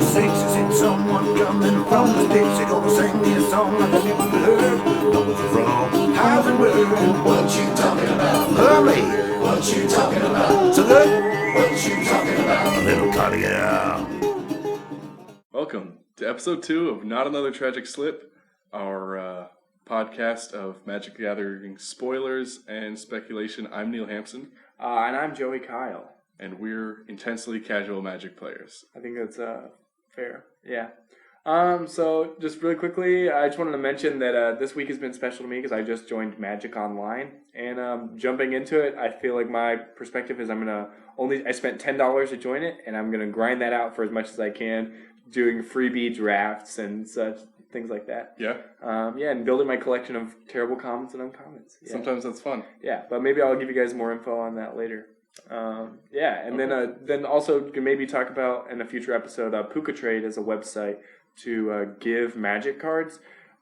six. Is it someone coming from the sticks? They're gonna sing me a song like I never heard. Knows from how's it word? What you talking about? Lovely. What you talking about? So good. What you talking about? A little Tarkir. Welcome to episode 2 of Not Another Tragic Slip, our podcast of Magic the Gathering spoilers and speculation. I'm Neil Hampson. And I'm Joey Kyle. And we're intensely casual Magic players. I think that's fair. Yeah. So just really quickly, I just wanted to mention that this week has been special to me because I just joined Magic Online. And jumping into it, I feel like my perspective is I spent $10 to join it, and I'm going to grind that out for as much as I can, doing freebie drafts and such, things like that. Yeah? And building my collection of terrible commons and uncommons. Yeah. Sometimes that's fun. Yeah, but maybe I'll give you guys more info on that later. Then also can maybe talk about in a future episode, Puka Trade is a website to give Magic cards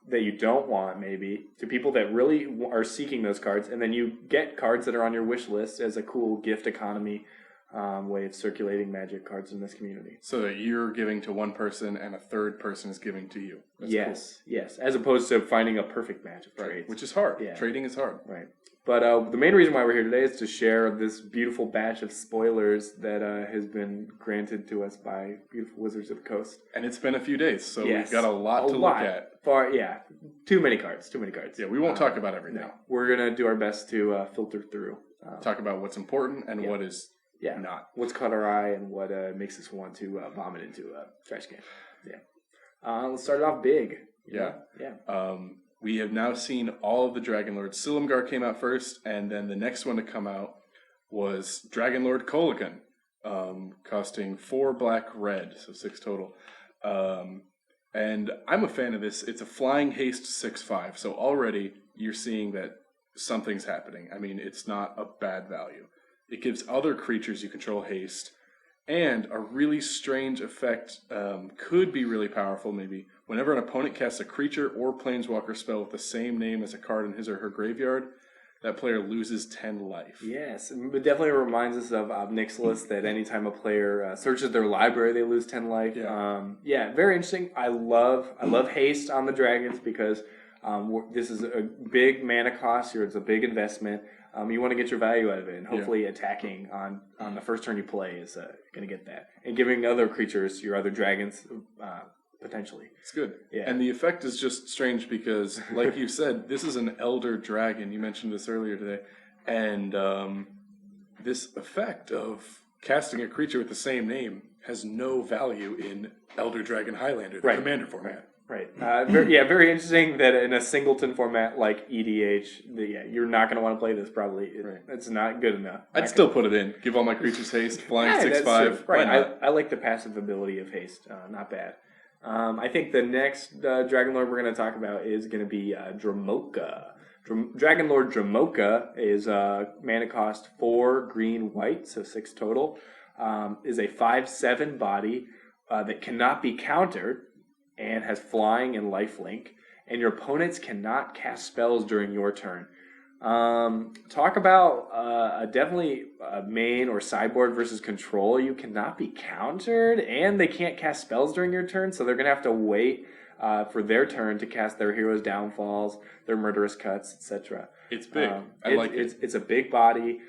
that you don't want, maybe, to people that really are seeking those cards, and then you get cards that are on your wish list as a cool gift economy way of circulating Magic cards in this community. So that you're giving to one person and a third person is giving to you. That's yes, as opposed to finding a perfect match of trades. Right. Which is hard. Yeah. Trading is hard. Right. But the main reason why we're here today is to share this beautiful batch of spoilers that has been granted to us by beautiful Wizards of the Coast. And it's been a few days, so yes. we've got a lot to look at. Too many cards. Yeah, we won't talk about everything. No. We're going to do our best to filter through. Talk about what's important and what is not. What's caught our eye and what makes us want to vomit into a trash can. Yeah. Let's start it off big. Yeah. Yeah. We have now seen all of the Dragon Lords. Silumgar came out first, and then the next one to come out was Dragon Lord Kolaghan, costing 4 black red, so 6 total. And I'm a fan of this. It's a flying haste 6/5, so already you're seeing that something's happening. I mean, it's not a bad value. It gives other creatures you control haste, and a really strange effect could be really powerful, maybe. Whenever an opponent casts a creature or planeswalker spell with the same name as a card in his or her graveyard, that player loses 10 life. Yes, it definitely reminds us of Nixilis, that anytime a player searches their library, they lose 10 life. Yeah. Very interesting. I love haste on the dragons because this is a big mana cost here. It's a big investment. You want to get your value out of it, and hopefully attacking on the first turn you play is going to get that. And giving other creatures, your other dragons, potentially. It's good. Yeah. And the effect is just strange because, like you said, this is an Elder Dragon. You mentioned this earlier today. And this effect of casting a creature with the same name has no value in Elder Dragon Highlander, the commander format. Right. Very interesting that in a singleton format like EDH, you're not going to want to play this probably. It's not good enough. I'd still put it in. Give all my creatures haste, flying 6/5. Right. I like the passive ability of haste. Not bad. I think the next Dragon Lord we're going to talk about is going to be Dramoka. Dragon Lord Dramoka is mana cost 4 green white, so 6 total. Is a 5/7 body that cannot be countered and has flying and lifelink, and your opponents cannot cast spells during your turn. Talk about definitely main or sideboard versus control. You cannot be countered, and they can't cast spells during your turn, so they're going to have to wait for their turn to cast their hero's downfalls, their murderous cuts, etc. It's big. I like it. It's a big body.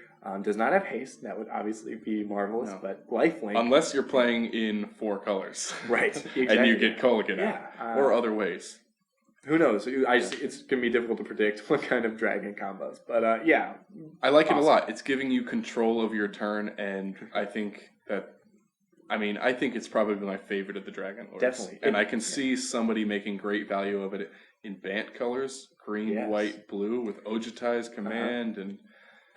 Does not have haste. That would obviously be marvelous, but lifelink. Unless you're playing in 4 colors. Right. Exactly. And you get Kolaghan out. Or other ways. Who knows? It's going to be difficult to predict what kind of dragon combos. But I like it a lot. It's giving you control of your turn, and I think it's probably my favorite of the Dragon Lords. Definitely. And I can see somebody making great value of it in Bant colors, green, white, blue, with Ojutai's command and...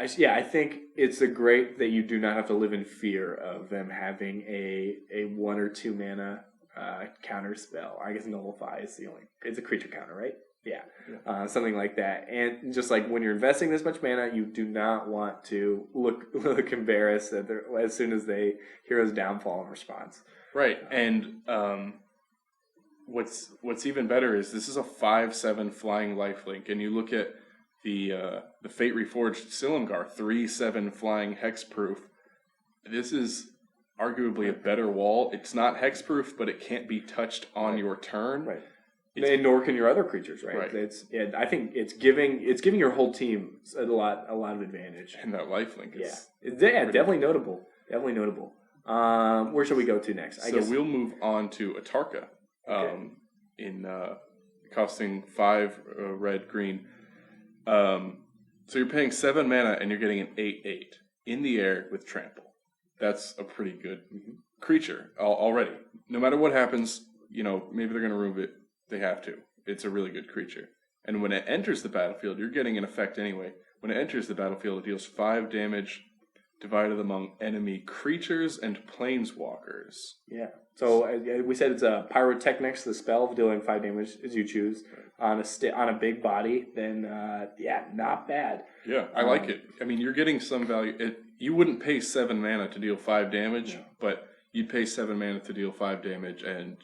I think it's great that you do not have to live in fear of them having a 1 or 2 mana counter spell. I guess nullify is the only. It's a creature counter, right? Yeah. Something like that. And just like when you're investing this much mana, you do not want to look embarrassed as soon as they hero's downfall in response. Right. And what's even better is this is a 5/7 flying lifelink, and you look at the Fate Reforged Silumgar 3/7 flying hexproof. This is arguably a better wall. It's not hexproof, but it can't be touched on your turn. Right. And nor can your other creatures, right? I think it's giving your whole team a lot of advantage. And that lifelink is definitely notable. Definitely notable. Where should we go to next? I guess we'll move on to a Tarka. In costing 5 red green. So you're paying 7 mana and you're getting an 8/8 in the air with trample. That's a pretty good creature already. No matter what happens, maybe they're going to remove it. They have to. It's a really good creature. And when it enters the battlefield, you're getting an effect anyway. When it enters the battlefield, it deals 5 damage divided among enemy creatures and planeswalkers. Yeah. So we said it's a Pyrotechnics, the spell dealing 5 damage as you choose on a big body. Then not bad. Yeah, I like it. I mean, you're getting some value. You wouldn't pay 7 mana to deal 5 damage, but you'd pay 7 mana to deal 5 damage and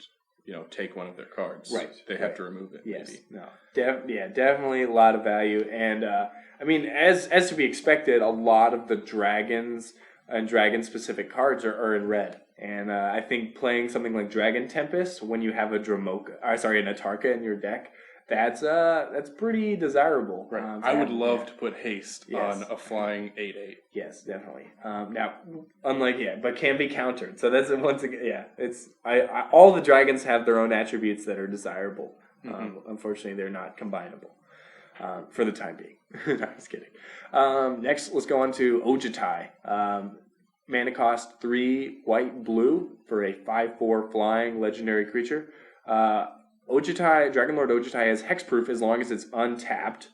take one of their cards. Right. They have to remove it. Yes. Maybe. No. Definitely a lot of value. And I mean, as to be expected, a lot of the dragons and dragon-specific cards are in red. And I think playing something like Dragon Tempest when you have an Tarka in your deck, that's pretty desirable. Right. I would love to put haste on a flying 8/8. Yes, definitely. Now, but can be countered. So that's once again, it's all the dragons have their own attributes that are desirable. Unfortunately, they're not combinable for the time being. No, I'm just kidding. Next, let's go on to Ojutai. Mana cost 3 white blue for a 5/4 flying legendary creature. Dragonlord Ojutai has hexproof as long as it's untapped.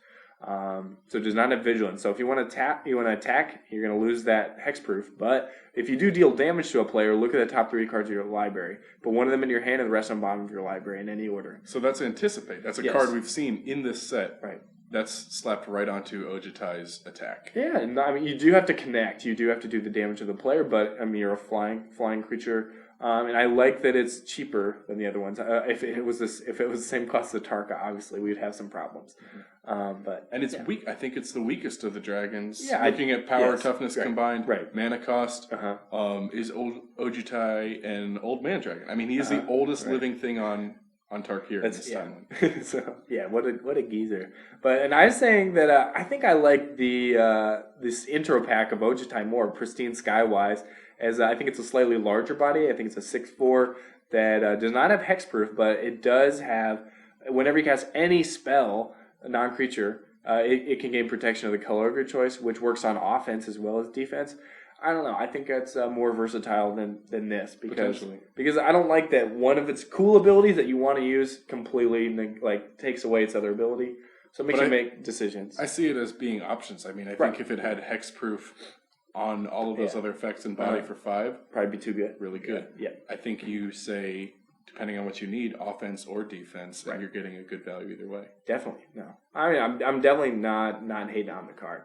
So it does not have vigilance. So if you want to attack, you're going to lose that hexproof. But if you do deal damage to a player, look at the top 3 cards of your library. Put one of them in your hand and the rest on the bottom of your library in any order. So that's Anticipate. That's a card we've seen in this set. Right. That's slapped right onto Ojutai's attack. Yeah, and I mean, you do have to connect. You do have to do the damage to the player, but I mean, you're a flying creature. And I like that it's cheaper than the other ones. If it was the same cost as the Tarka, obviously we'd have some problems. But it's weak. I think it's the weakest of the dragons. Yeah, looking at power, toughness combined, mana cost. Is Ojutai an old man dragon? I mean, he is the oldest living thing on Tarkir. That's So what a geezer. And I was saying that I think I like this intro pack of Ojutai more, Pristine Skywise. As I think it's a slightly larger body. I think it's a 6/4 that does not have hexproof, but it does have, whenever you cast any spell, a non-creature, it can gain protection of the color of your choice, which works on offense as well as defense. I don't know. I think that's more versatile than this because I don't like that one of its cool abilities that you want to use completely takes away its other ability. So it makes you make decisions. I see it as being options. I mean, I think if it had hexproof on all of those other effects in body for 5, probably be too good. Really good. Yeah. I think you say, depending on what you need, offense or defense, and you're getting a good value either way. Definitely. No. I mean, I'm definitely not hating on the card.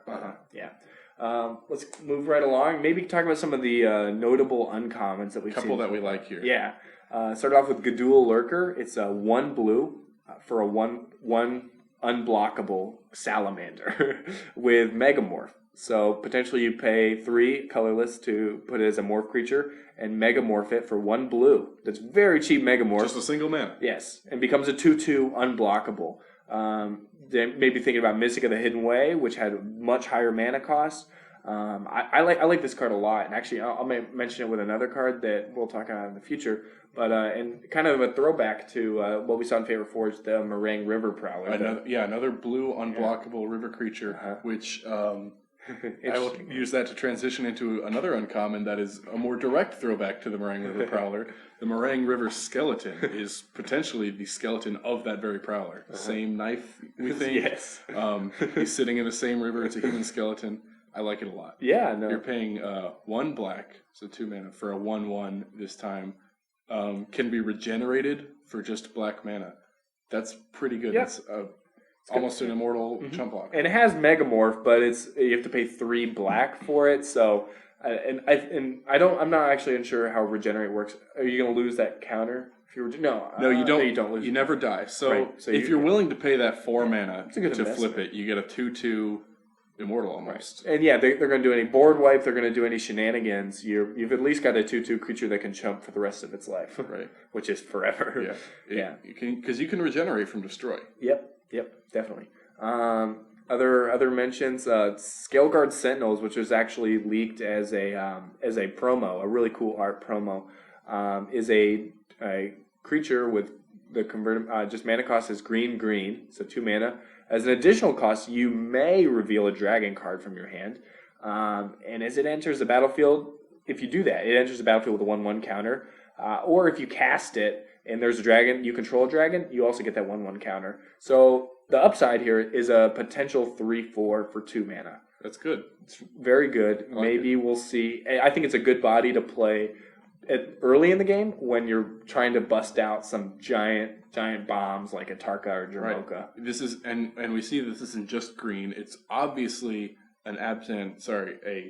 Yeah. Let's move right along. Maybe talk about some of the notable uncommons that we've seen. A couple that we like here. Yeah. Start off with Gadul Lurker. It's a 1 blue for a 1 unblockable salamander with Megamorph. So potentially you pay 3 colorless to put it as a morph creature and Megamorph it for 1 blue. That's very cheap Megamorph. Just a single mana. Yes, and becomes a 2/2 unblockable. Maybe thinking about Mystic of the Hidden Way, which had much higher mana cost. I like this card a lot, and actually I'll mention it with another card that we'll talk about in the future. But and kind of a throwback to what we saw in Favor Forge, the Meringue River Prowler. Another blue unblockable river creature, which I will use that to transition into another uncommon that is a more direct throwback to the Meringue River Prowler. The Meringue River Skeleton is potentially the skeleton of that very Prowler. Same knife, we think. Yes. He's sitting in the same river. It's a human skeleton. I like it a lot. Yeah, no. You're paying 1 black, so 2 mana, for a 1/1 this time. Can be regenerated for just black mana. That's pretty good. Yep. That's almost an immortal chump block. And it has Megamorph, but you have to pay 3 black for it. So, I'm not actually unsure how regenerate works. Are you going to lose that counter? If you no, you don't. You don't lose. You never die. So if you're willing to pay that 4 mana to flip it, you get a 2/2 immortal almost. And yeah, they're going to do any board wipe. They're going to do any shenanigans. You've at least got a 2/2 creature that can chump for the rest of its life, Right? Which is forever. Yeah, Yeah. Because you can regenerate from destroy. Yep, definitely. Other mentions, Scaleguard Sentinels, which was actually leaked as a promo, a really cool art promo, is a creature with the just mana cost is green, so 2 mana. As an additional cost, you may reveal a dragon card from your hand, and as it enters the battlefield, if you do that, it enters the battlefield with a 1/1 counter, or if you cast it and there's a dragon, you control a dragon, you also get that 1/1 counter. So the upside here is a potential 3/4 for 2 mana. That's good. It's very good. I like Maybe we'll see. I think it's a good body to play early in the game when you're trying to bust out some giant bombs like a Tarka or Dromoka. Right. This is and we see this isn't just green. It's obviously a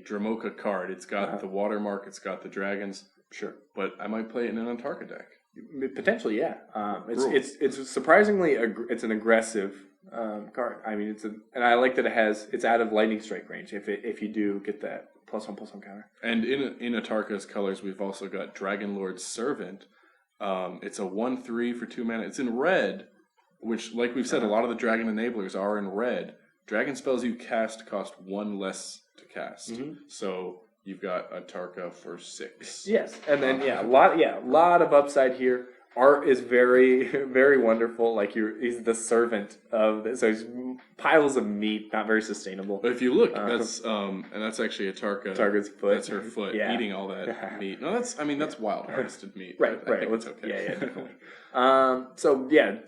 Dromoka card. It's got the watermark. It's got the dragons. Sure, but I might play it in an Antarka deck. Potentially, yeah. It's surprisingly it's an aggressive card. I mean, and I like that it's out of lightning strike range if you do get that +1/+1 counter. And in Atarka's colors, we've also got Dragonlord's Servant. It's a 1/3 for 2 mana. It's in red, which, like we've said, a lot of the dragon enablers are in red. Dragon spells you cast cost 1 less to cast. Mm-hmm. So you've got Atarka for 6. Yes, and then a lot of upside here. Art is very, very wonderful. Like he's the servant of this. So he's piles of meat, not very sustainable. But if you look, that's actually a Tarka's foot. That's her foot eating all that meat. No, that's wild harvested meat. Right. I think it's okay. Yeah, definitely.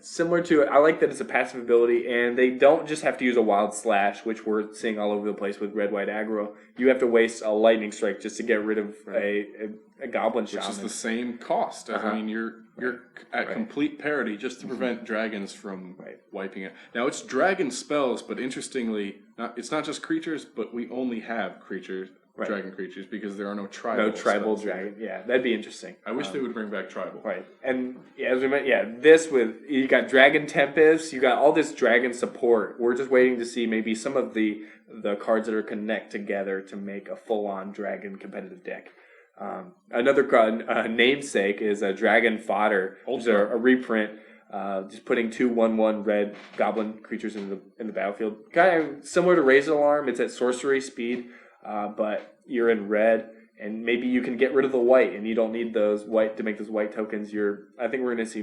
Similar to it, I like that it's a passive ability, and they don't just have to use a wild slash, which we're seeing all over the place with red-white aggro. You have to waste a lightning strike just to get rid of a goblin shaman, which is the same cost. I mean, you're at complete parity just to prevent dragons from wiping it. Now it's dragon spells, but interestingly, it's not just creatures, but we only have creatures. Right. Dragon creatures because there are no tribal spells. Dragon. Yeah, that'd be interesting. I wish they would bring back tribal. Right, and as we mentioned, this with you got Dragon Tempest, you got all this dragon support. We're just waiting to see maybe some of the cards that are connect together to make a full-on dragon competitive deck. Another card, namesake, is a Dragon Fodder. It's a reprint. Just putting 2 1/1 red goblin creatures in the battlefield. Kind of similar to Raise Alarm. It's at sorcery speed. But you're in red, and maybe you can get rid of the white, and you don't need those white to make those white tokens. I think we're going to see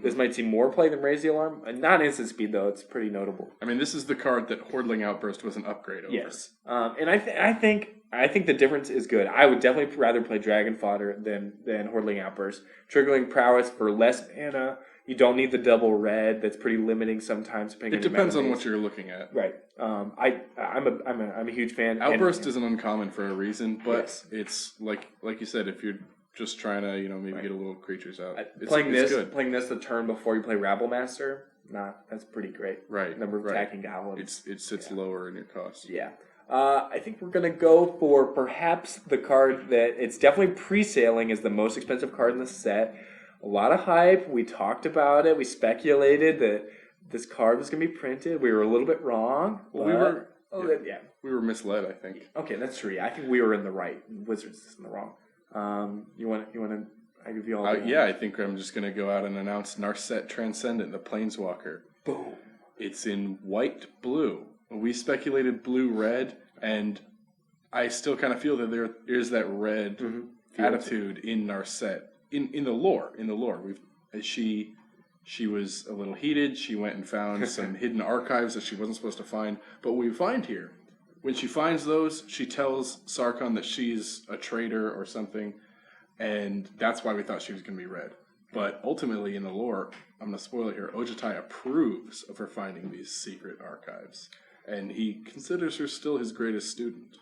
this might see more play than Raise the Alarm. Not instant speed though; it's pretty notable. I mean, this is the card that Hordling Outburst was an upgrade over. Yes, and I think the difference is good. I would definitely rather play Dragon Fodder than Hordling Outburst. Triggering Prowess for less mana. You don't need the double red. That's pretty limiting sometimes. It depends on what you're looking at. Right. I'm a huge fan. Outburst isn't uncommon for a reason, but it's like you said, if you're just trying to maybe get a little creatures out, it's good. Playing this the turn before you play Rabble Master, that's pretty great. Right. Number of attacking goblins. It sits lower in your cost. Yeah. I think we're going to go for perhaps the card that it's definitely pre-sailing as the most expensive card in the set. A lot of hype. We talked about it. We speculated that this card was going to be printed. We were a little bit wrong. Well, we were misled, I think. Okay, that's true. I think we were in the right. Wizards is in the wrong. You want to? I give you all. I think I'm just going to go out and announce Narset Transcendent, the Planeswalker. Boom. It's in white blue. We speculated blue red, and I still kind of feel that there is that red attitude in Narset. In the lore, she was a little heated. She went and found some hidden archives that she wasn't supposed to find. But what we find here, when she finds those, she tells Sarkhan that she's a traitor or something, and that's why we thought she was going to be red. But ultimately, in the lore, I'm going to spoil it here, Ojutai approves of her finding these secret archives, and he considers her still his greatest student.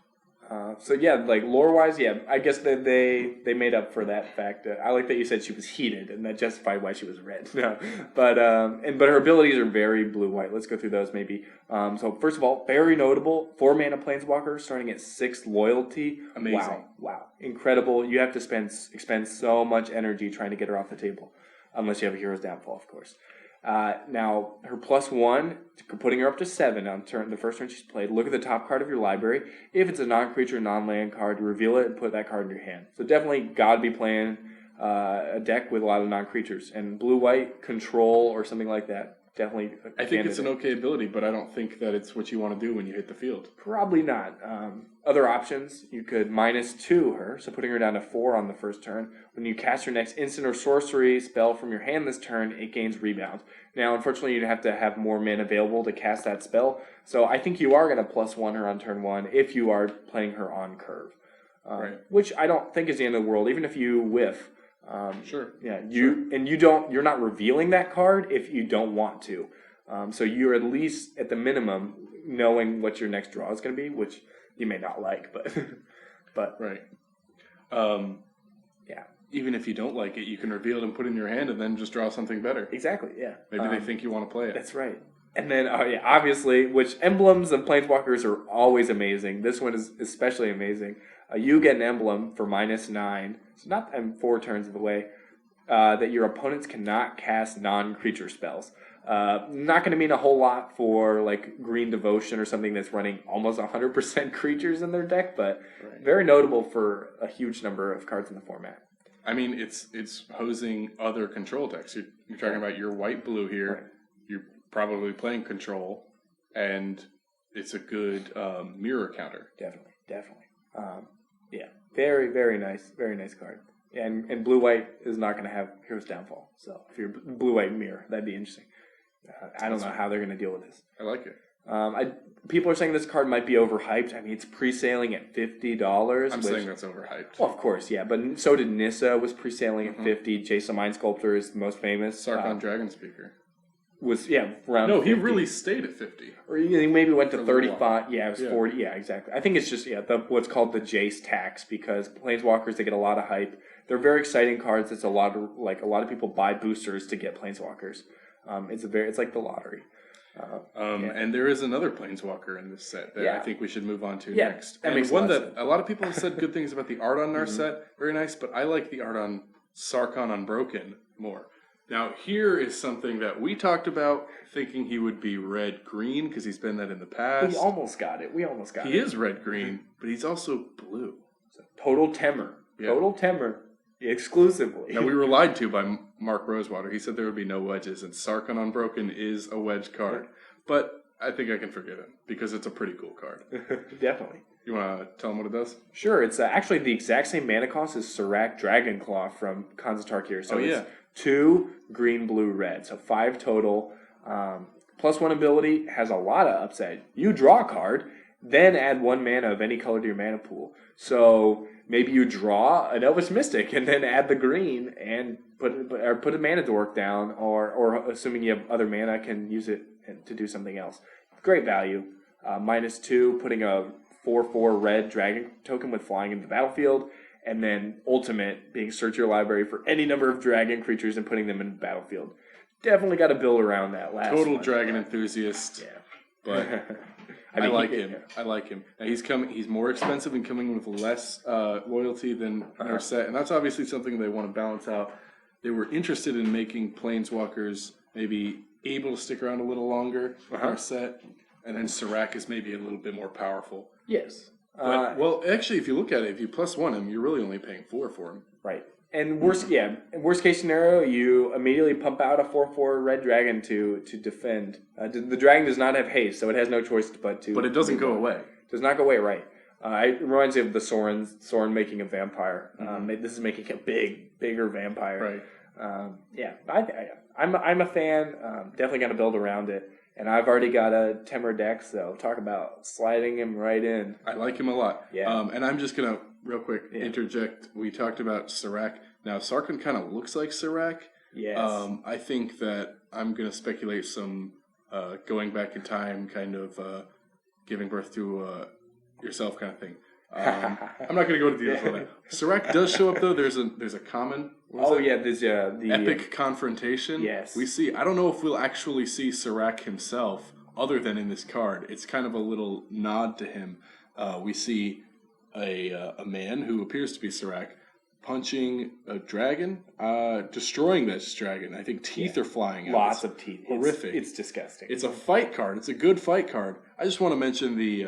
Lore-wise, I guess that they made up for that fact. I like that you said she was heated, and that justified why she was red. No, but her abilities are very blue-white. Let's go through those maybe. So first of all, very notable, 4-mana Planeswalker starting at 6 loyalty. Amazing. Wow, incredible. You have to expend so much energy trying to get her off the table, unless you have a Hero's Downfall, of course. Now, her +1, putting her up to 7 on the first turn she's played. Look at the top card of your library. If it's a non-creature, non-land card, reveal it and put that card in your hand. So definitely got to be playing a deck with a lot of non-creatures. And blue-white, control, or something like that. Definitely I think it's an okay ability, but I don't think that it's what you want to do when you hit the field. Probably not. Other options, you could -2 her, so putting her down to 4 on the first turn. When you cast your next instant or sorcery spell from your hand this turn, it gains rebound. Now, unfortunately, you'd have to have more mana available to cast that spell, so I think you are going to +1 her on turn 1 if you are playing her on curve. Right. Which I don't think is the end of the world, even if you whiff. Sure. Yeah, you're not revealing that card if you don't want to. So you're at least at the minimum knowing what your next draw is going to be, which you may not like, but Right. Yeah. Even if you don't like it, you can reveal it and put it in your hand and then just draw something better. Exactly. Yeah. Maybe they think you want to play it. That's right. And then, obviously, which emblems of Planeswalkers are always amazing. This one is especially amazing. You get an emblem for -9, so not 4 turns of the way, that your opponents cannot cast non-creature spells. Not going to mean a whole lot for like Green Devotion or something that's running almost 100% creatures in their deck, but very notable for a huge number of cards in the format. I mean, it's hosing other control decks. You're talking about your white-blue here. Right. You're probably playing control, and it's a good mirror counter. Definitely. Yeah, very, very nice card. And blue-white is not going to have Hero's Downfall. So if you're blue-white mirror, that'd be interesting. I don't know how they're going to deal with this. I like it. People are saying this card might be overhyped. I mean, it's pre-sailing at $50. I'm saying that's overhyped. Well, of course, yeah. But so did Nissa, was pre-sailing at $50. Jason Mind Sculptor is the most famous. Sarkon Dragon Speaker. Was, around No, 50. he really stayed at 50. Or he maybe went to For 35. Yeah, it was 40. Yeah. Yeah, exactly. I think it's just, what's called the Jace tax, because Planeswalkers, they get a lot of hype. They're very exciting cards. It's a lot of people buy boosters to get Planeswalkers. It's like the lottery. And there is another Planeswalker in this set that I think we should move on to next. That and makes one a lot of that sense. a lot of people have said good things about the art on our set. Very nice, but I like the art on Sarkon Unbroken more. Now, here is something that we talked about, thinking he would be red-green, because he's been that in the past. We almost got it. He is red-green, but he's also blue. Total Temur. Yeah. Total Temur. Exclusively. Now, we were lied to by Mark Rosewater. He said there would be no wedges, and Sarkon Unbroken is a wedge card. But I think I can forgive him, because it's a pretty cool card. Definitely. You want to tell him what it does? Sure. It's actually the exact same mana cost as Serac Dragonclaw from Khans of Tarkir. So it's 2 green, blue, red. So 5 total. +1 ability has a lot of upside. You draw a card, then add 1 mana of any color to your mana pool. So maybe you draw an Elvis Mystic and then add the green and put a mana dork down, or assuming you have other mana, can use it to do something else. Great value. -2, putting a 4/4 red dragon token with flying into the battlefield, and then ultimate being search your library for any number of dragon creatures and putting them in the battlefield. Definitely got to build around that last Total one. Dragon enthusiast. Yeah. But I like him. I like him. And he's more expensive and coming with less loyalty than our set. And that's obviously something they want to balance out. They were interested in making Planeswalkers maybe able to stick around a little longer in our set. And then Serac is maybe a little bit more powerful. Yes. But, well, actually, if you look at it, if you +1 him, you're really only paying 4 for him. Right. And worst case scenario, you immediately pump out a 4/4 red dragon to defend. The dragon does not have haste, so it has no choice but to. But it doesn't go away. Does not go away, right? It reminds me of the Soren making a vampire. This is making a bigger vampire. Right. I'm a fan. Definitely got to build around it. And I've already got a Temur deck, so talk about sliding him right in. I like him a lot. Yeah. And I'm just going to, real quick, interject. We talked about Serac. Now, Sarkon kind of looks like Serac. Yes. I think that I'm going to speculate some going back in time, kind of giving birth to yourself kind of thing. I'm not going to go into details on that. Serac does show up, though. There's a common... there's the... Epic confrontation. Yes. We see... I don't know if we'll actually see Serac himself, other than in this card. It's kind of a little nod to him. We see a man who appears to be Serac punching a dragon, destroying this dragon. I think teeth are flying out. Lots of teeth. Horrific. It's disgusting. It's a fight card. It's a good fight card. I just want to mention the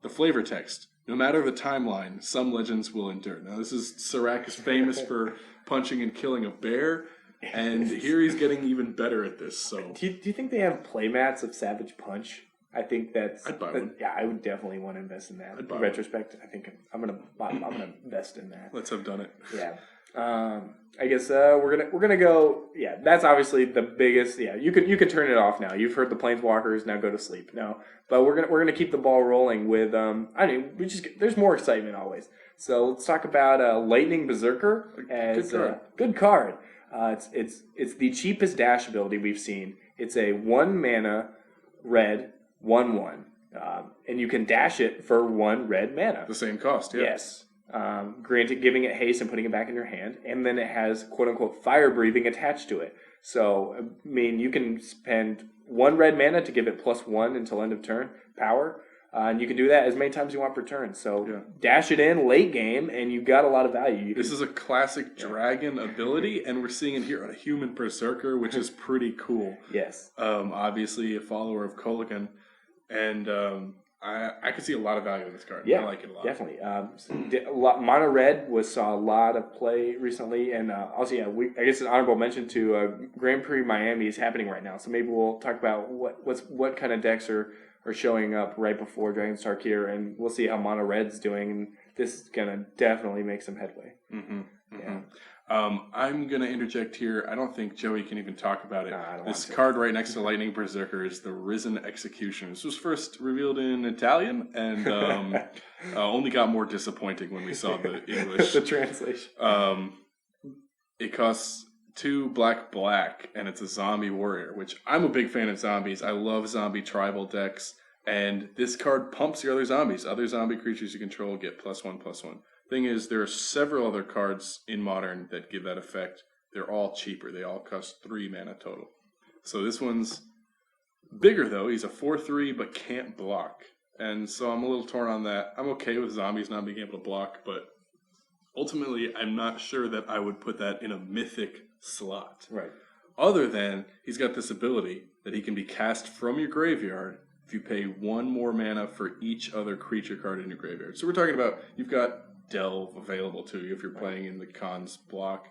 flavor text. No matter the timeline, some legends will endure. Now, this is Serac is famous for punching and killing a bear, and here he's getting even better at this. So, do you think they have playmats of Savage Punch? I think I'd buy one. Yeah, I would definitely want to invest in that. I'd buy In retrospect, I think I'm gonna invest in that. Let's have done it. Yeah. I guess we're gonna go. Yeah, that's obviously the biggest. Yeah, you could turn it off now. You've heard the Planeswalkers. Now go to sleep. No, but we're gonna keep the ball rolling with. There's more excitement always. So let's talk about Lightning Berserker as a good card. It's the cheapest dash ability we've seen. It's a 1 mana red 1/1, and you can dash it for 1 red mana. The same cost. Yeah. Yes. Granted, giving it haste and putting it back in your hand, and then it has quote unquote fire breathing attached to it. So, I mean, you can spend 1 red mana to give it +1 until end of turn power, and you can do that as many times as you want per turn. So, dash it in late game, and you've got a lot of value. This is a classic dragon ability, and we're seeing it here on a human berserker, which is pretty cool. Yes. Obviously, a follower of Kolikan, and I could see a lot of value in this card. Yeah, I like it a lot. Definitely. Mono Red saw a lot of play recently, and also, I guess an honorable mention to Grand Prix Miami is happening right now, so maybe we'll talk about what kind of decks are showing up right before Dragon's Tarkir, and we'll see how Mono Red's doing, and this is gonna definitely make some headway. Mm-hmm. Yeah. I'm going to interject here. I don't think Joey can even talk about it. This card right next to Lightning Berserker is the Risen Executioner. This was first revealed in Italian and only got more disappointing when we saw the English. The translation. It costs 2 black, and it's a zombie warrior, which I'm a big fan of zombies. I love zombie tribal decks, and this card pumps your other zombies. Other zombie creatures you control get +1/+1. Thing is, there are several other cards in Modern that give that effect. They're all cheaper. They all cost 3 mana total. So this one's bigger, though. He's a 4/3, but can't block. And so I'm a little torn on that. I'm okay with zombies not being able to block, but ultimately, I'm not sure that I would put that in a mythic slot. Right. Other than, he's got this ability that he can be cast from your graveyard if you pay 1 more mana for each other creature card in your graveyard. So we're talking about, you've got Delve available to you if you're playing in the Khans block,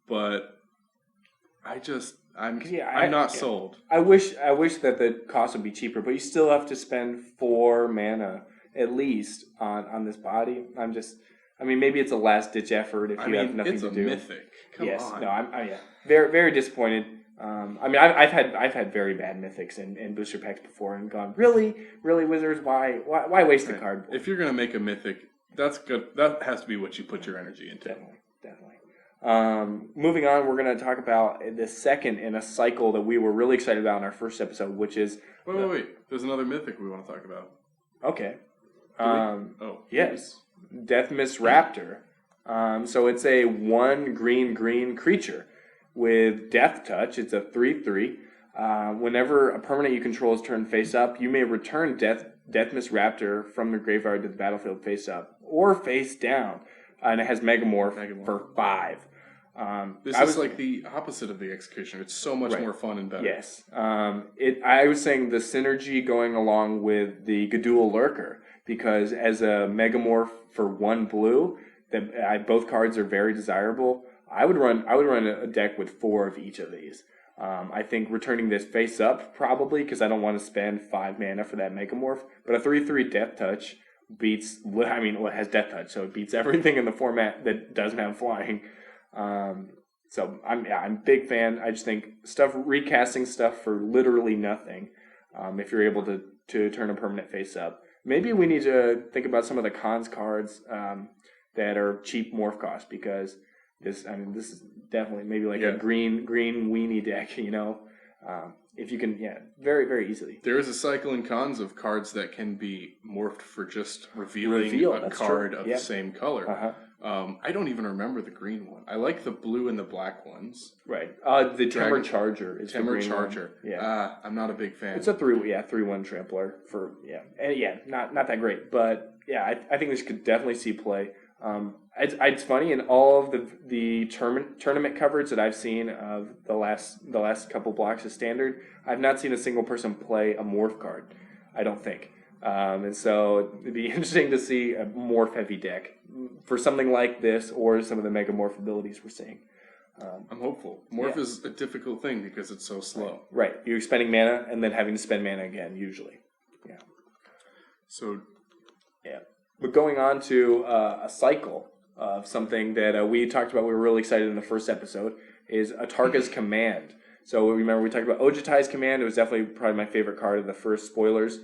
but I'm not sold. I wish that the cost would be cheaper, but you still have to spend 4 mana at least on this body. Maybe it's a last ditch effort if you have nothing to do. It's a mythic. Come on. No, I'm very, very disappointed. I've had very bad mythics and booster packs before and gone, really Wizards, why waste the card? If you're gonna make a mythic, that's good. That has to be what you put your energy into. Definitely. Moving on, we're going to talk about the second in a cycle that we were really excited about in our first episode, which is... Wait. There's another mythic we want to talk about. Okay. Yes. Deathmist Raptor. So it's a 1 green creature with Death Touch. It's a 3/3. Whenever a permanent you control is turned face up, you may return Deathmist Raptor from the graveyard to the battlefield face up or face down. And it has Megamorph. For 5. This is like the opposite of the Executioner. It's so much more fun and better. Yes. I was saying the synergy going along with the Gadul Lurker, because as a Megamorph for 1 blue, both cards are very desirable. I would run a deck with 4 of each of these. I think returning this face up probably, because I don't want to spend 5 mana for that Megamorph. But a 3/3 Death Touch beats. It has Death Touch, so it beats everything in the format that doesn't have flying. So I'm a big fan. I just think recasting stuff for literally nothing. If you're able to turn a permanent face up, maybe we need to think about some of the Khans cards that are cheap morph cost, because this is definitely maybe like a green weenie deck, if you can, very, very easily. There is a cycle in Khans of cards that can be morphed for just revealing a card of the same color. Uh-huh. I don't even remember the green one. I like the blue and the black ones. Right. The Temur Charger is Temur Charger. One. Yeah. I'm not a big fan. It's a 3/1 trampler for, and not that great, but I think this could definitely see play. It's funny, in all of the tournament coverage that I've seen of the last couple blocks of Standard, I've not seen a single person play a morph card. I don't think. And so it'd be interesting to see a morph heavy deck for something like this, or some of the mega morph abilities we're seeing. I'm hopeful. Morph is a difficult thing because it's so slow. Right. You're spending mana and then having to spend mana again, usually. Yeah. So, yeah. But going on to a cycle of something that we talked about, we were really excited in the first episode, is Atarka's Command. So remember we talked about Ojutai's Command. It was definitely probably my favorite card of the first spoilers.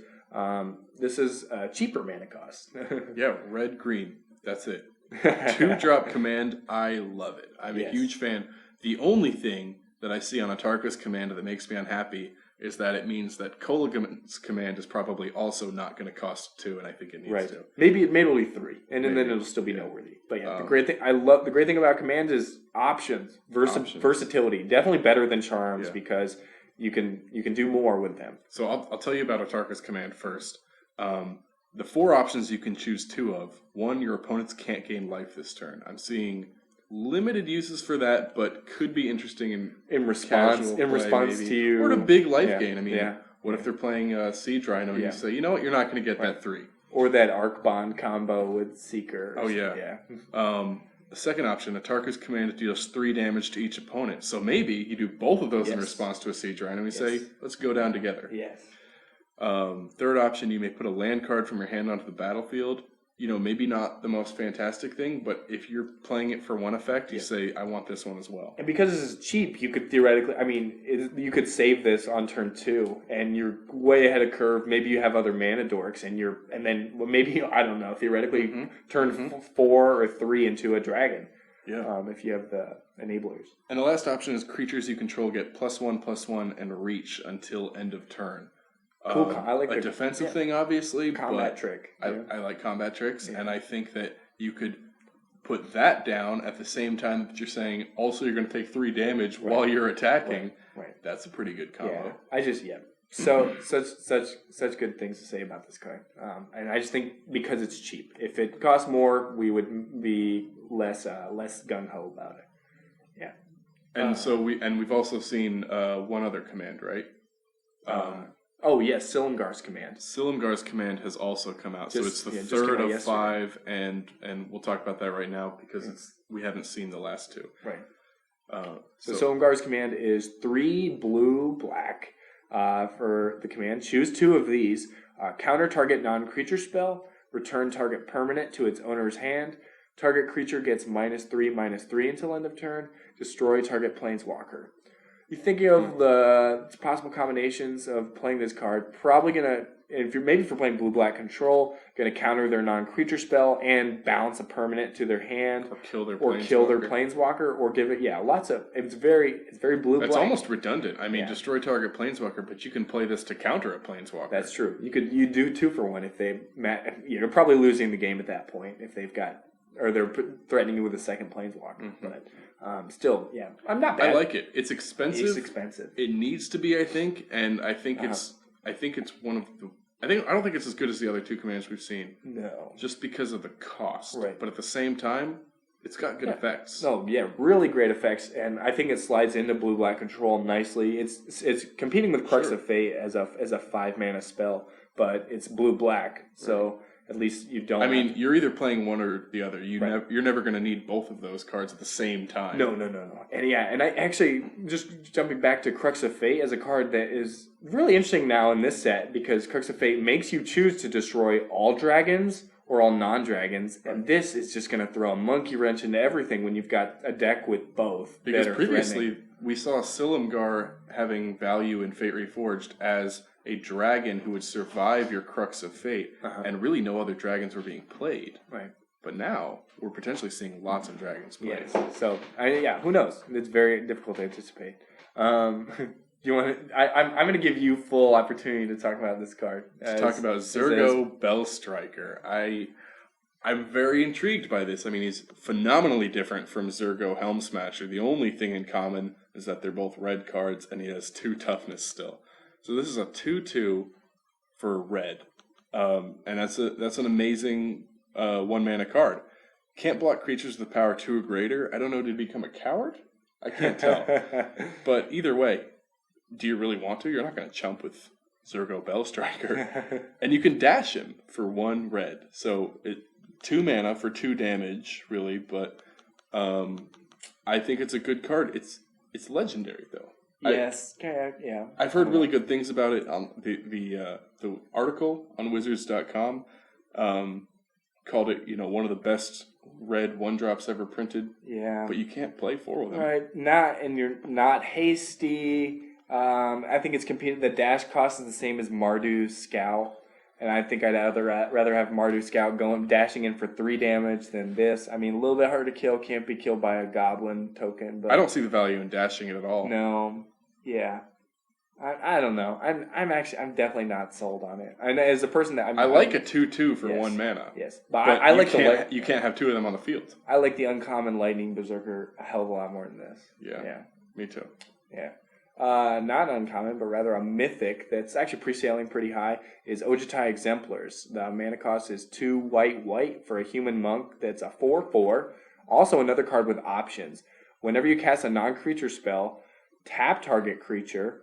This is a cheaper mana cost. yeah, red, green. That's it. 2-drop command. I love it. I'm a huge fan. The only thing that I see on Atarka's Command that makes me unhappy is that it means that Koligan's Command is probably also not going to cost 2, and I think it needs to. Maybe it'll be 3, and then it'll still be noteworthy. But yeah, the great thing about commands is options, versatility. Definitely better than charms because you can do more with them. So I'll tell you about Atarka's Command first. The 4 options you can choose 2 of. 1, your opponents can't gain life this turn. I'm seeing limited uses for that, but could be interesting in response maybe. to you, or a big life gain. I mean, what if they're playing Siege Rhino and you say, you know what, you're not going to get that 3, or that Arc Bond combo with Seeker. Oh yeah. The second option, Atarka's Command deals 3 damage to each opponent. So maybe you do both of those in response to a Siege Rhino and we say, let's go down together. Yes. Third option, you may put a land card from your hand onto the battlefield. You know, maybe not the most fantastic thing, but if you're playing it for one effect, you say, I want this one as well. And because this is cheap, you could theoretically, you could save this on turn 2, and you're way ahead of curve. Maybe you have other mana dorks, and then maybe, I don't know, theoretically, turn 4 or 3 into a dragon. Yeah. If you have the enablers. And the last option is creatures you control get +1/+1 and reach until end of turn. Cool. I like a defensive thing, obviously. Combat trick. I like combat tricks, and I think that you could put that down at the same time that you're saying, also you're going to take 3 damage while you're attacking. Right. That's a pretty good combo. So such good things to say about this card, and I just think because it's cheap. If it cost more, we would be less gung ho about it. Yeah. And so we've also seen one other command, right? Oh yes, Silumgar's Command. Silumgar's Command has also come out, so it's the third of yesterday. 5, and we'll talk about that right now because we haven't seen the last 2. Right. So Silumgar's Command is 3 blue-black for the command. Choose 2 of these. Counter target non-creature spell. Return target permanent to its owner's hand. Target creature gets -3/-3 until end of turn. Destroy target planeswalker. You're thinking of the possible combinations of playing this card. Probably gonna, if you're playing blue-black control, gonna counter their non-creature spell and bounce a permanent to their hand, or kill their planeswalker, or give it lots of. It's very blue-black. It's almost redundant. I mean, destroy target planeswalker, but you can play this to counter a planeswalker. That's true. You do 2 for 1 if they. You're probably losing the game at that point if they've got. Or they're threatening you with a second planeswalker. But still, I'm not bad. I like it. It's expensive. It's expensive. It needs to be, I think, and I think it's one of the. I don't think it's as good as the other 2 commands we've seen. No, just because of the cost. Right. But at the same time, it's got good effects. No, really great effects, and I think it slides into blue-black control nicely. It's competing with Crux of Fate as a 5-mana spell, but it's blue-black, so. At least you don't. You're either playing one or the other. You're never going to need both of those cards at the same time. No. And I actually, just jumping back to Crux of Fate as a card that is really interesting now in this set, because Crux of Fate makes you choose to destroy all dragons or all non-dragons, and this is just going to throw a monkey wrench into everything when you've got a deck with both. Because previously we saw Silumgar having value in Fate Reforged as a dragon who would survive your Crux of Fate, and really no other dragons were being played. Right. But now we're potentially seeing lots of dragons played. Yes. So who knows? It's very difficult to anticipate. You want to? I'm going to give you full opportunity to talk about this card. To talk about Zurgo Bellstriker. I'm very intrigued by this. I mean, he's phenomenally different from Zurgo Helmsmasher. The only thing in common is that they're both red cards, and he has 2 toughness still. So this is a 2/2 for red, and that's an amazing 1-mana card. can't block creatures with power 2 or greater. I don't know, did he become a coward? I can't tell. But either way, do you really want to? You're not going to chump with Zurgo Bellstriker. And you can dash him for 1 red. So 2 mana for 2 damage, really. But I think it's a good card. It's legendary, though. Yes, yeah. I've heard really good things about it. On the article on Wizards.com called it, one of the best red 1-drops ever printed. Yeah. But you can't play 4 with them. Right. You're not hasty. I think it's competed. The dash cost is the same as Marduk's Scout. And I think I'd rather have Marduk's Scout dashing in for 3 damage than this. I mean, a little bit hard to kill. Can't be killed by a goblin token. But I don't see the value in dashing it at all. No. Yeah. I don't know. I'm definitely not sold on it. And as a person that I like a 2/2 for 1 mana. Yes, but I like you can't have 2 of them on the field. I like the uncommon Lightning Berserker a hell of a lot more than this. Yeah. Me too. Yeah. Not uncommon, but rather a mythic that's actually pre-sailing pretty high is Ojutai Exemplars. The mana cost is 2 white for a human monk. That's a 4/4. Also another card with options. Whenever you cast a non-creature spell, tap target creature.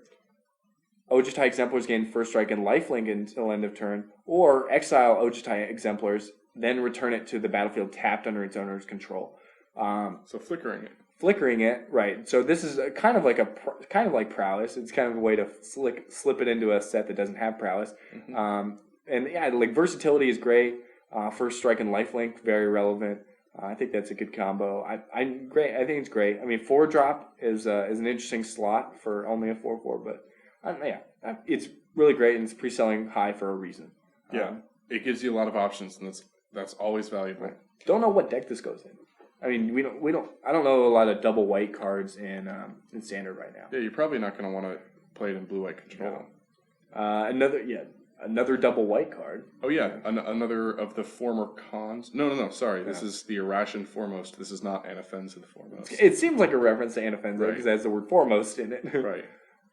Ojutai Exemplars gain first strike and lifelink until end of turn, or exile Ojutai Exemplars, then return it to the battlefield tapped under its owner's control. So Flickering it, right? So this is kind of like Prowess. It's kind of a way to slip it into a set that doesn't have Prowess. Mm-hmm. And yeah, like versatility is great. First strike and lifelink, very relevant. I think that's a good combo. I'm great. I think it's great. I mean, 4-drop is an interesting slot for only a 4/4, but it's really great and it's pre-selling high for a reason. Yeah, it gives you a lot of options, and that's always valuable. Right. Don't know what deck this goes in. I mean, I don't know a lot of double white cards in standard right now. Yeah, you're probably not going to want to play it in blue-white control. No. Another double white card. Oh yeah, another of the former cons. No. Sorry, this is the Irration Foremost. This is not Anafenza the Foremost. It seems like a reference to Anafenza because it has the word foremost in it. Right.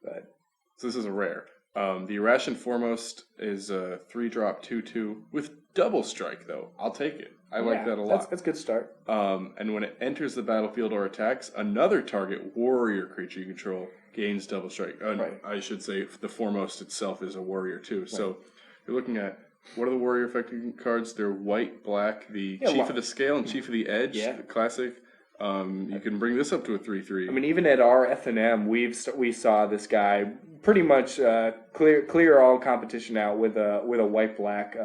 But so this is a rare. The Irration Foremost is a 3-drop 2/2 with double strike though. I'll take it. I like that a lot. That's a good start. And when it enters the battlefield or attacks, another target warrior creature you control gains double strike. Right. I should say the Foremost itself is a warrior too. Right. So you're looking at, what are the warrior affecting cards? They're white, black, the Chief of the Scale and Chief of the Edge, the classic. You can bring this up to a 3/3. I mean, even at our FNM, we saw this guy pretty much clear all competition out with a white-black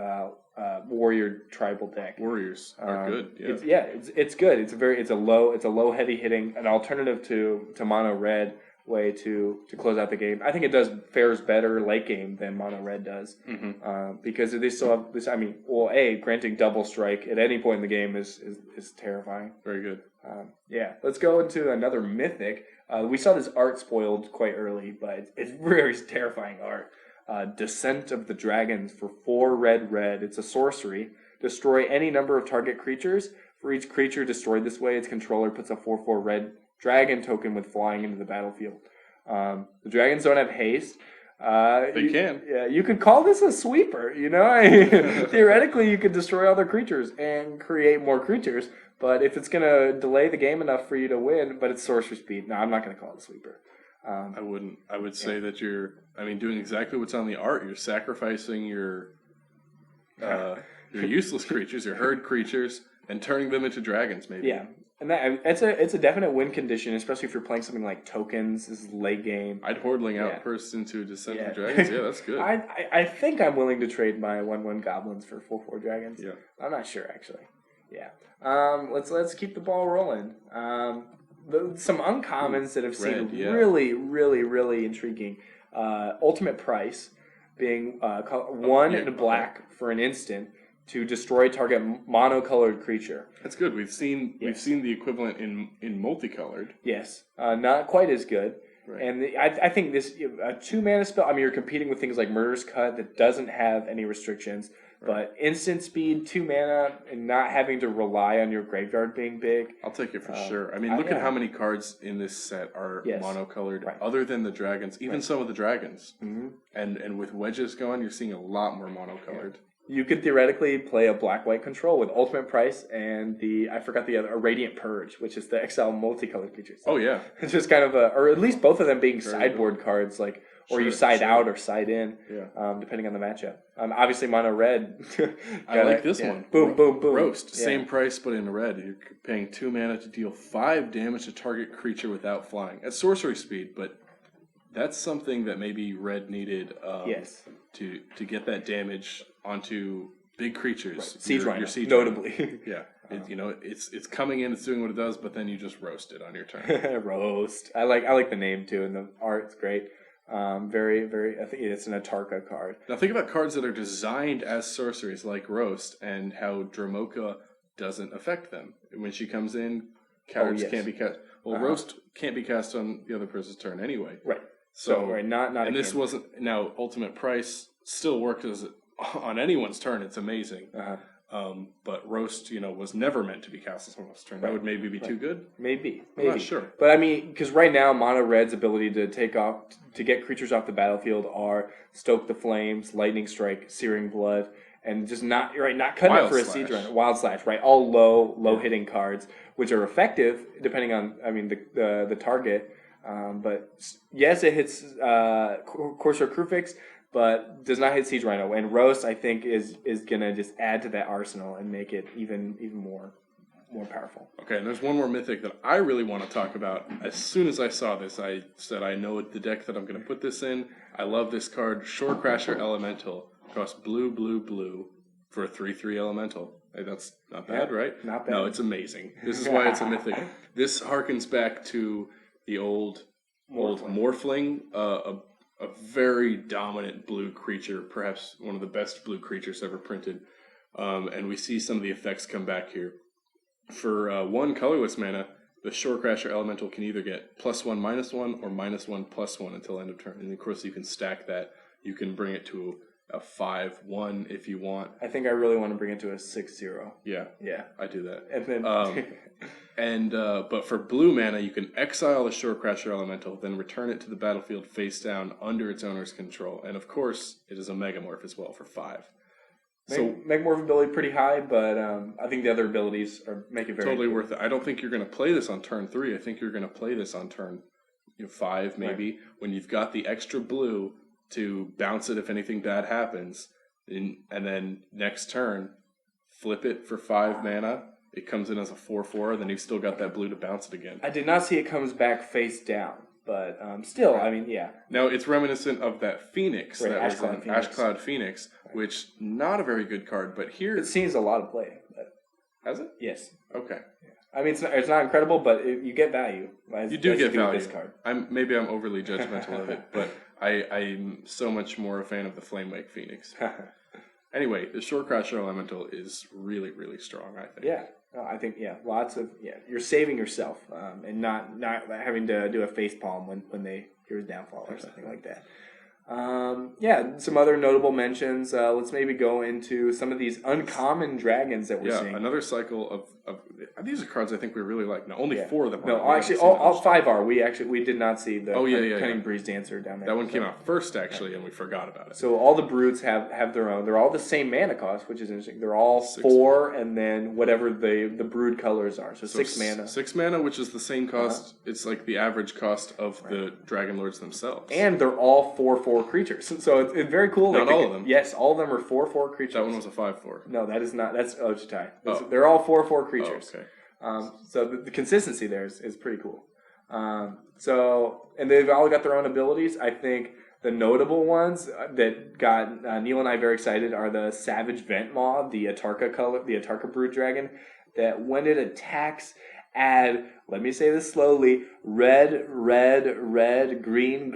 warrior tribal deck. Warriors are good. It's good. It's a low heavy hitting, an alternative to mono red way to close out the game. I think it fares better late game than mono red does, because they still have this. I mean, granting double strike at any point in the game is terrifying. Very good. Let's go into another mythic. We saw this art spoiled quite early, but it's very terrifying art. Descent of the Dragons for 4 red. It's a sorcery. Destroy any number of target creatures. For each creature destroyed this way, its controller puts a 4/4 red dragon token with flying into the battlefield. The dragons don't have haste. They can. Yeah, you could call this a sweeper, Theoretically, you could destroy other creatures and create more creatures, but if it's going to delay the game enough for you to win, but it's sorcery speed, no, I'm not going to call it a sweeper. I wouldn't. I would say that you're doing exactly what's on the art. You're sacrificing your useless creatures, your herd creatures, and turning them into dragons, maybe. Yeah. And it's a definite win condition, especially if you're playing something like tokens. This is late game. I'd Hordling out first into Descent of the Dragons. Yeah, that's good. I think I'm willing to trade my 1/1 goblins for 4/4 dragons. Yeah. I'm not sure actually. Yeah. Let's keep the ball rolling. Some uncommons that have seemed really, really, really intriguing. Ultimate Price being 1 in black for an instant to destroy target monocolored creature. That's good. We've seen the equivalent in multicolored. Yes, not quite as good. Right. And I think this a 2-mana spell. I mean, you're competing with things like Murder's Cut that doesn't have any restrictions, but instant speed, 2 mana, and not having to rely on your graveyard being big. I'll take it for sure. I mean, look at how many cards in this set are monocolored, other than the dragons. Even some of the dragons, and with wedges going, you're seeing a lot more monocolored. You could theoretically play a black-white control with Ultimate Price and I forgot the other, a Radiant Purge, which is the exile multicolored creatures. Oh, yeah. It's just kind of or at least both of them being sideboard cards, like, or you side out or side in, depending on the matchup. Obviously, mono red. I like this one. Boom, boom, boom. Roast. Same price, but in red. You're paying 2 mana to deal 5 damage to target creature without flying. At sorcery speed, but that's something that maybe red needed to get that damage onto big creatures. Right. Siege Rhino, Siege notably. Rhino. Yeah. It's coming in, it's doing what it does, but then you just roast it on your turn. Roast. I like the name too, and the art's great. Very, very. I think it's an Atarka card. Now think about cards that are designed as sorceries, like Roast, and how Dromoka doesn't affect them. When she comes in, cards can't be cast. Well, Roast can't be cast on the other person's turn anyway. Right. So right, not. And this wasn't. Now, Ultimate Price still worked as on anyone's turn. It's amazing. But Roast, was never meant to be cast on someone's turn. That would maybe be too good. Maybe. I'm not sure. But I mean, because right now, Mono Red's ability to get creatures off the battlefield are Stoke the Flames, Lightning Strike, Searing Blood, and just not cutting it for a Siege Runner. Wild Slash, right? All low hitting cards, which are effective depending on the target. But yes, it hits Corsair Crewfix, but does not hit Siege Rhino. And Roast, I think, is gonna just add to that arsenal and make it even more powerful. Okay, and there's one more mythic that I really want to talk about. As soon as I saw this, I said I know the deck that I'm going to put this in. I love this card, Shorecrasher Elemental. Costs blue for a 3/3 Elemental. Hey, that's not bad, right? Not bad. No, it's amazing. This is why it's a mythic. This harkens back to the old Morphling, a very dominant blue creature, perhaps one of the best blue creatures ever printed. And we see some of the effects come back here. For 1 colorless mana, the Shorecrasher Elemental can either get +1/-1 or -1/+1 until end of turn. And of course, you can stack that. You can bring it to a 5/1 if you want. I think I really want to bring it to a 6/0. Yeah, Yeah, I do that. And then, but for blue mana, you can exile the Shorecrasher Elemental, then return it to the battlefield face down under its owner's control. And of course, it is a Megamorph as well for 5. So Megamorph ability pretty high, but I think the other abilities make it very totally worth it. I don't think you're going to play this on turn 3. I think you're going to play this on turn 5 maybe, when you've got the extra blue to bounce it if anything bad happens, and then next turn flip it for 5 mana. It comes in as a 4/4, then you've still got that blue to bounce it again. I did not see it comes back face down, but still, I mean, yeah. Now, it's reminiscent of that Phoenix, Right, that was Ashcloud an Phoenix. Ashcloud Phoenix, which not a very good card, but here... It sees a lot of play. But Has it? yes. Okay. I mean, it's not incredible, but you get value. You do get value. With this card. Maybe I'm overly judgmental of it, but I'm so much more a fan of the Flamewake Phoenix. Anyway, the Shorecrasher Elemental is really, really strong, I think. Yeah. I think, lots of, you're saving yourself and not having to do a facepalm when they hear his downfall or something like that. Some other notable mentions. Let's maybe go into some of these uncommon dragons that we're seeing. Another cycle of these are cards I think we really like. Now, only 4 of them are. No, actually, all 5 are. We did not see the Cunning yeah. Breeze Dancer down there. That one came out first, actually, and we forgot about it. So all the brutes have their own. They're all the same mana cost, which is interesting. They're all 4, and then whatever the brood colors are. So 6 mana. 6 mana, which is the same cost. It's like the average cost of the Dragon Lords themselves. And they're all 4/4 creatures. So it's very cool. Not all of them. Yes, all of them are 4/4 creatures. That one was a 5/4. No, that is not. That's Ochitai. They're all 4/4 creatures. Oh, okay. So the consistency there is pretty cool. And they've all got their own abilities. I think the notable ones that got Neil and I very excited are the Savage Vent Maw, the Atarka Brood Dragon, that when it attacks, add, let me say this slowly, red, green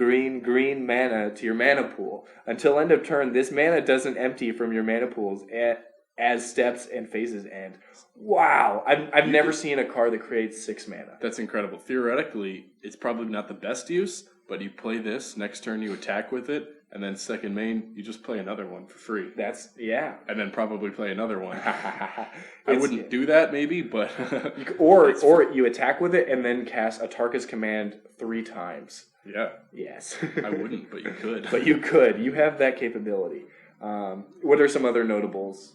mana to your mana pool. Until end of turn, this mana doesn't empty from your mana pools as steps and phases end. Wow, I've never seen a card that creates 6 mana. That's incredible. Theoretically, it's probably not the best use, but you play this, next turn you attack with it, and then second main, you just play another one for free. And then probably play another one. I wouldn't do that, maybe, but... or you attack with it and then cast Atarka's Command 3 times. Yeah. Yes. I wouldn't, but you could. But you could. You have that capability. What are some other notables?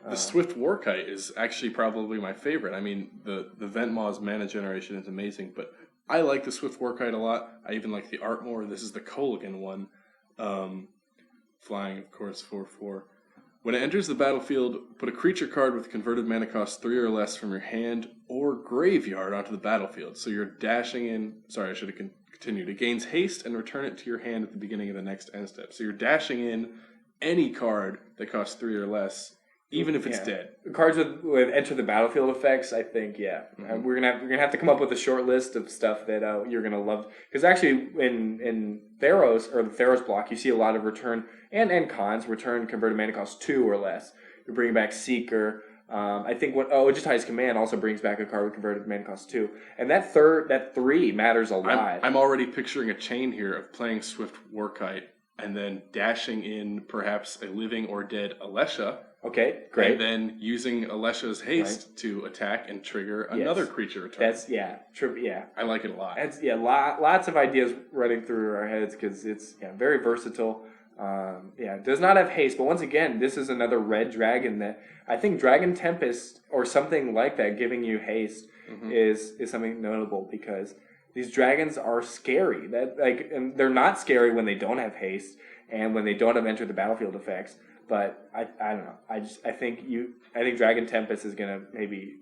The Swift Warkite is actually probably my favorite. I mean, the Ventmaw's mana generation is amazing, but I like the Swift Warkite a lot. I even like the art more. This is the Kolaghan one. Flying, of course, 4/4. When it enters the battlefield, put a creature card with converted mana cost 3 or less from your hand or graveyard onto the battlefield. So you're dashing in... Sorry, I should have continued. It gains haste and return it to your hand at the beginning of the next end step. So you're dashing in any card that costs 3 or less, even if it's dead. Cards with enter the battlefield effects, I think, we're gonna have to come up with a short list of stuff that you're gonna love. Because actually, in Theros or the Theros block, you see a lot of return and cons. Return converted mana cost 2 or less. You're bringing back Seeker. I think Ojutai's Command also brings back a card with converted mana cost 2, and that 3 matters a lot. I'm already picturing a chain here of playing Swift Warkite and then dashing in perhaps a living or dead Alesha. Okay, great. And then using Alesha's haste to attack and trigger another creature return. That's I like it a lot. That's lots of ideas running through our heads because it's very versatile. It does not have haste, but once again, this is another red dragon that I think Dragon Tempest or something like that giving you haste is something notable because these dragons are scary. And they're not scary when they don't have haste and when they don't have enter the battlefield effects. But I don't know. I think Dragon Tempest is gonna maybe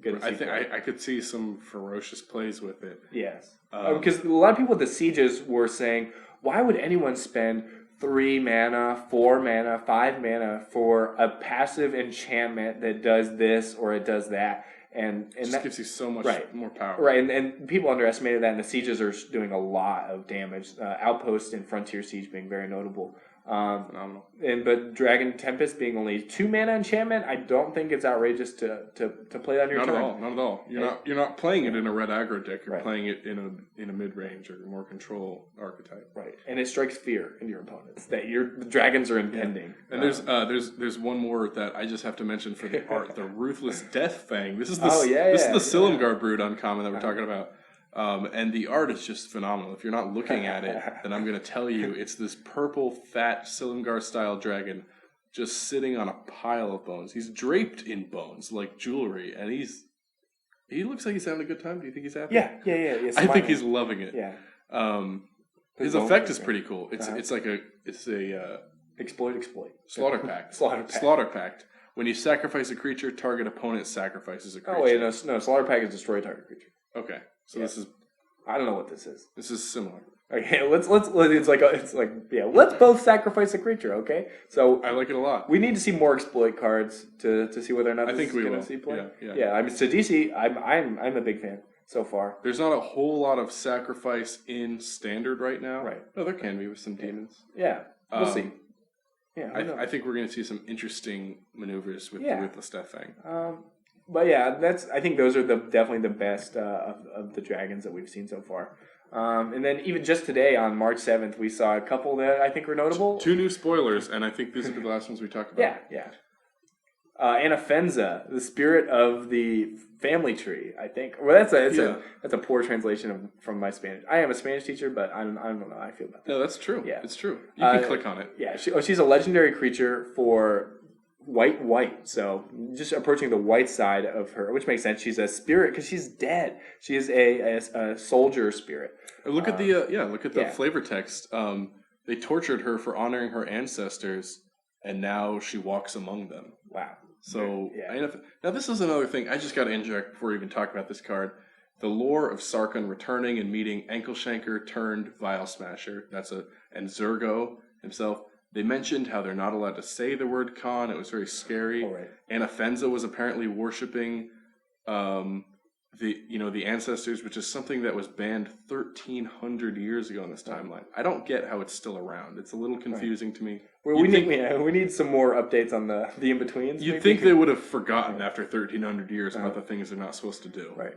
get. I could see some ferocious plays with it. Yes, because a lot of people with the sieges were saying, why would anyone spend 3 mana, 4 mana, 5 mana for a passive enchantment that does this or it does that? And that gives you so much more power. Right, and people underestimated that, and the sieges are doing a lot of damage. Outpost and Frontier Siege being very notable. Phenomenal. But Dragon Tempest being only 2 mana enchantment, I don't think it's outrageous to play that on your turn. Not at all. You're not playing it in a red aggro deck. You're playing it in a mid range or more control archetype. Right, and it strikes fear into your opponents that the dragons are impending. And there's one more that I just have to mention for the art: the Ruthless Death Fang. This is the Silumgar Brood uncommon that we're talking about. And the art is just phenomenal. If you're not looking at it, then I'm going to tell you it's this purple, fat, Silumgar-style dragon just sitting on a pile of bones. He's draped in bones, like jewelry, and he looks like he's having a good time. Do you think he's happy? Yeah. I think he's loving it. Yeah. His effect is pretty cool. It's a exploit. Slaughter pact. When you sacrifice a creature, target opponent sacrifices a creature. Oh wait, no. Slaughter pact is destroy target creature. Okay. So this is... I don't know what this is. This is similar. Okay, let's let's both sacrifice a creature, okay? So I like it a lot. We need to see more exploit cards to see whether or not this is going to see play. Yeah. I mean, Sidisi, I'm a big fan so far. There's not a whole lot of sacrifice in standard right now. Right. No, there can be with some demons. Yeah, we'll see. Yeah, I think we're going to see some interesting maneuvers with the Ruthless Death Fang. But yeah, I think those are definitely the best of the dragons that we've seen so far. And then even just today on March 7th, we saw a couple that I think were notable. 2 new spoilers, and I think these are the last ones we talked about. Yeah. Anafenza, the spirit of the family tree, I think. Well, that's a poor translation from my Spanish. I am a Spanish teacher, but I don't know how I feel about that. No, that's true. Yeah. It's true. You can click on it. Yeah, she's a legendary creature for white, so just approaching the white side of her, which makes sense. She's a spirit because she's dead. She is a soldier spirit. Look at the flavor text. They tortured her for honoring her ancestors, and now she walks among them. Wow. So now this is another thing I just got to interject before we even talk about this card. The lore of Sarkhan returning and meeting Ankleshanker turned Vial Smasher. And Zurgo himself. They mentioned how they're not allowed to say the word Khan. It was very scary. Oh, right. Anafenza was apparently worshipping the ancestors, which is something that was banned 1,300 years ago in this timeline. I don't get how it's still around. It's a little confusing to me. Well, we need some more updates on the in-betweens. You'd think they would have forgotten after 1,300 years about the things they're not supposed to do. Right.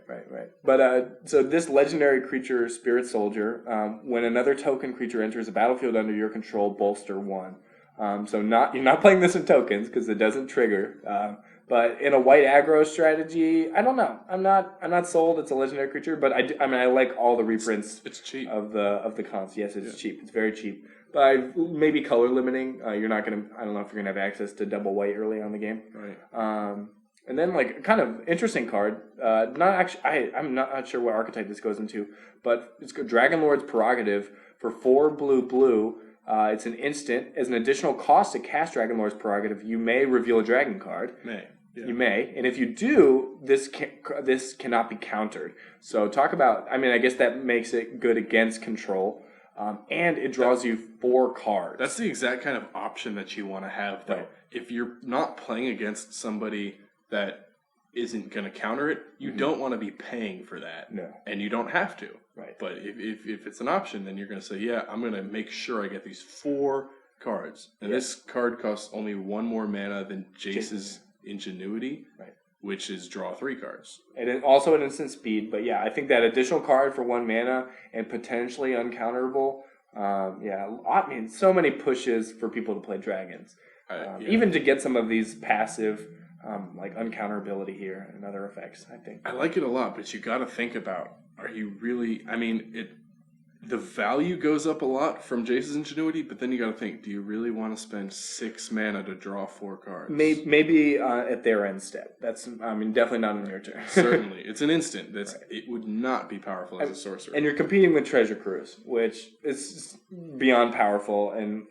But so this legendary creature, Spirit Soldier, when another token creature enters a battlefield under your control, bolster 1. So you're not playing this in tokens because it doesn't trigger. But in a white aggro strategy, I don't know. I'm not sold. It's a legendary creature, but I like all the reprints. It's cheap of the cons. Yes, it's cheap. It's very cheap. But maybe color limiting. You're not gonna. I don't know if you're gonna have access to double white early on the game. right. And then like kind of interesting card. Not actually. I'm not sure what archetype this goes into, but it's Dragon Lord's Prerogative for 4 blue. It's an instant. As an additional cost to cast Dragon Lord's Prerogative, you may reveal a dragon card. You may, and if you do, this cannot be countered. So talk about. I mean, I guess that makes it good against control, and it draws you 4 cards. That's the exact kind of option that you want to have, though. Right. If you're not playing against somebody that isn't going to counter it, you don't want to be paying for that. No. And you don't have to. Right. But if it's an option, then you're going to say, yeah, I'm going to make sure I get these 4 cards. And this card costs only 1 more mana than Jace's Ingenuity, right, which is draw 3 cards. And it also an instant speed, but yeah, I think that additional card for 1 mana and potentially uncounterable. I mean, so many pushes for people to play dragons, even to get some of these passive, like uncounterability here and other effects. I think I like it a lot, but you got to think about: are you really? I mean, the value goes up a lot from Jace's Ingenuity, but then you got to think: do you really want to spend 6 mana to draw 4 cards? Maybe at their end step. That's definitely not in their turn. Certainly, it's an instant. It would not be powerful as a sorcerer. And you're competing with Treasure Cruise, which is beyond powerful. And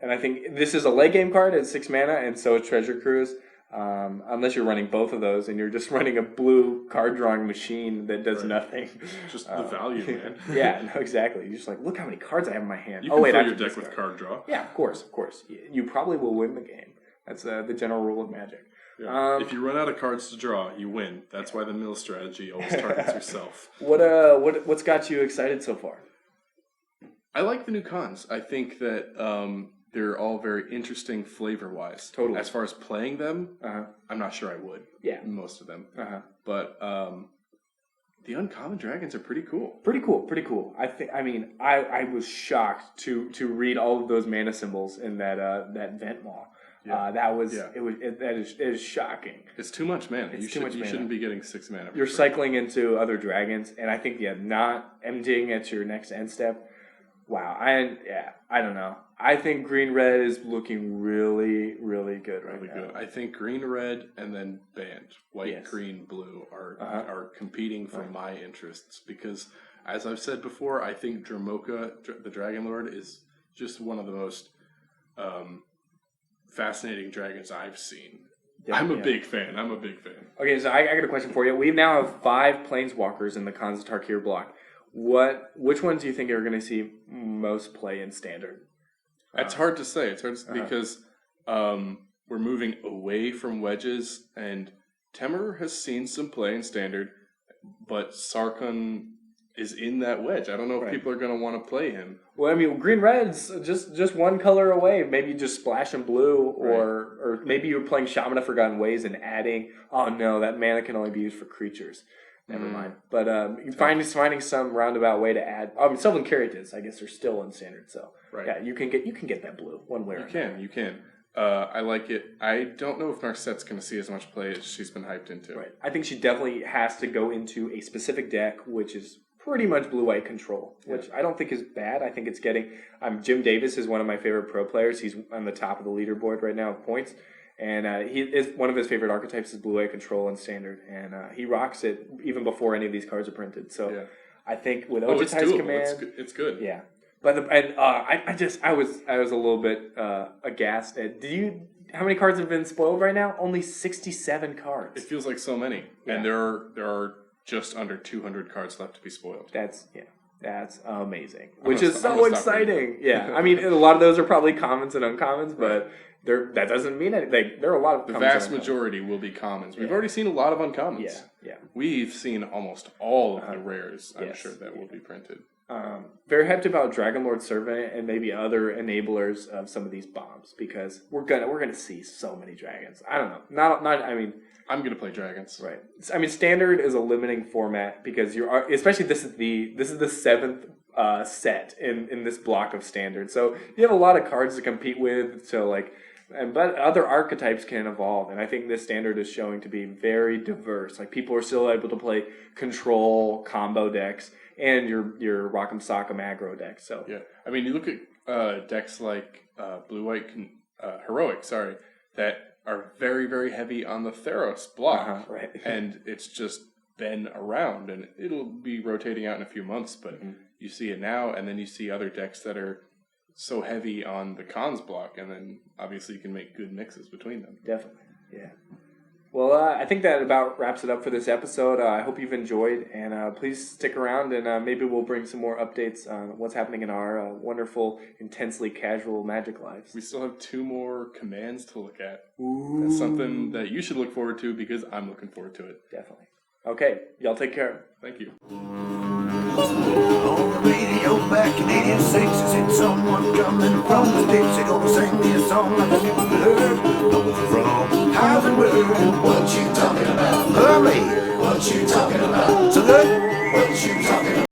I think this is a late game card at 6 mana, and so is Treasure Cruise. Unless you're running both of those and you're just running a blue card drawing machine that does nothing. Just the value, man. Yeah, no, exactly. You're just like, look how many cards I have in my hand. You can fill your deck with card draw. Yeah, of course. You probably will win the game. That's the general rule of Magic. Yeah. If you run out of cards to draw, you win. That's why the mill strategy always targets yourself. What's got you excited so far? I like the new cons. I think that they're all very interesting flavor-wise. Totally. As far as playing them, I'm not sure I would. Yeah. Most of them. But the uncommon dragons are pretty cool. Pretty cool. I was shocked to read all of those mana symbols in that Vent Maw. Yeah. That is shocking. It's too much mana. You shouldn't be getting 6 mana. You're cycling into other dragons, and I think not emptying at your next end step. Wow. I don't know. I think green-red is looking really, really good right now. Good. I think green-red and then banned. White, green, blue are competing for my interests because, as I've said before, I think Dromoka, the Dragon Lord, is just one of the most fascinating dragons I've seen. Yeah, I'm a big fan. Okay, so I got a question for you. We now have 5 Planeswalkers in the Khans of Tarkir block. Which ones do you think are going to see most play in Standard? It's hard to say. Because we're moving away from wedges, and Temur has seen some play in Standard, but Sarkhan is in that wedge. I don't know if people are going to want to play him. Well, I mean, green-red's just one color away. Maybe just splash in blue, or maybe you're playing Shaman of Forgotten Ways and adding, oh no, that mana can only be used for creatures. Never mind. But finding some roundabout way to add. Sylvan Caryatids, I guess, are still in Standard. So yeah, you can get that blue one way or another. You can. I like it. I don't know if Narsette's going to see as much play as she's been hyped into. Right. I think she definitely has to go into a specific deck, which is pretty much blue-white control, which I don't think is bad. I think it's getting. Jim Davis is one of my favorite pro players. He's on the top of the leaderboard right now with points. And he is one of his favorite archetypes is blue-white control and Standard, and he rocks it even before any of these cards are printed. So I think with Ojutai's command, it's good. Yeah, but I was a little bit aghast at. How many cards have been spoiled right now? Only 67 cards. It feels like so many, and there are just under 200 cards left to be spoiled. That's amazing, which is so exciting. Yeah, I mean, a lot of those are probably commons and uncommons, but. That doesn't mean anything. There are a lot of the vast majority will be commons. We've already seen a lot of uncommons. Yeah. We've seen almost all of the rares. I'm sure that will be printed. Very hyped about Dragon Lord Servant and maybe other enablers of some of these bombs because we're gonna see so many dragons. I don't know. I'm gonna play dragons. Right. I mean, Standard is a limiting format because especially this is the 7th set in this block of Standard. So you have a lot of cards to compete with. So like. but other archetypes can evolve, and I think this standard is showing to be very diverse. Like people are still able to play control combo decks and your Rock'em Sock'em aggro decks. So yeah, I mean, you look at decks like Blue White Heroic, that are very, very heavy on the Theros block, right? And it's just been around, and it'll be rotating out in a few months, but you see it now, and then you see other decks that are so heavy on the Khans block, and then obviously you can make good mixes between them. Definitely, yeah. Well, I think that about wraps it up for this episode. I hope you've enjoyed, and please stick around, and maybe we'll bring some more updates on what's happening in our wonderful, intensely casual Magic lives. We still have 2 more commands to look at. Ooh. That's something that you should look forward to, because I'm looking forward to it. Definitely. Okay, y'all take care. Thank you. On the radio back in '86, I said someone coming from the States. They're gonna sing me a song like I never heard.